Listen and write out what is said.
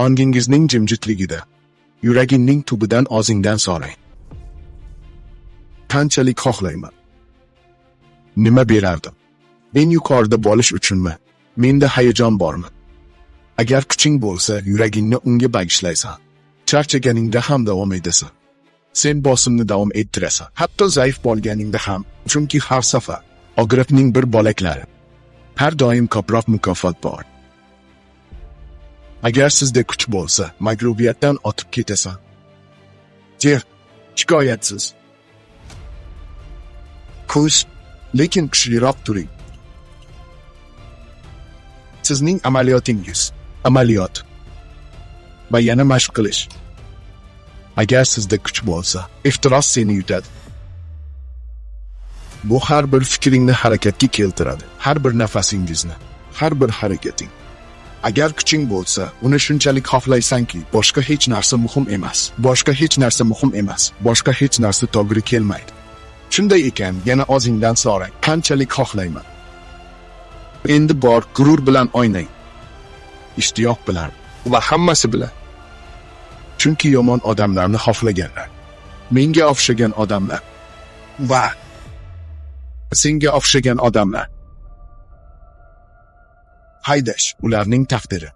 Ongingizning jimjitligida, yuragingning tubidan o'zingdan so'rang. Qanchalik xohlayman? Nima berardim? Men yuqorida bo'lish uchunmi? Menda hayajon bormi? Agar kuching bo'lsa, yuragingni unga bag'ishlaysan. Charchaganingda ham davom etasan. Sen bosimni davom ettirasan. Hatto zaif bo'lganingda ham, chunki har safar og'riqning bir bo'laklari. Har doim ko'proq mukofot bor. Agar sizda kuch bo'lsa, mag'lubiyatdan o'tib ketasan. Shikoyatsiz. Kuch, lekin kuchliroq turing. Sizning amaliyotingiz, amaliyot va yana mashq qilish. Agar sizda kuch bo'lsa, ehtiros seni yutadi. Bu har bir fikringni harakatga keltiradi, har bir nafasingizni, har bir harakating. Agar kuching bo'lsa, uni shunchalik xohlaysanki, boshqa hech narsa muhim emas. Boshqa hech narsa muhim emas. Boshqa hech narsa to'g'ri kelmaydi. Shunday ekan, yana o'zingdan so'rang, qanchalik xohlayman? Endi bor g'urur bilan o'ynang. Ishtiyoq bilan va hammasi bilan. Chunki yomon odamlarni xohlaganlar, menga o'xshagan odamlar va senga o'xshagan odamlar haydash ularning taqdiri.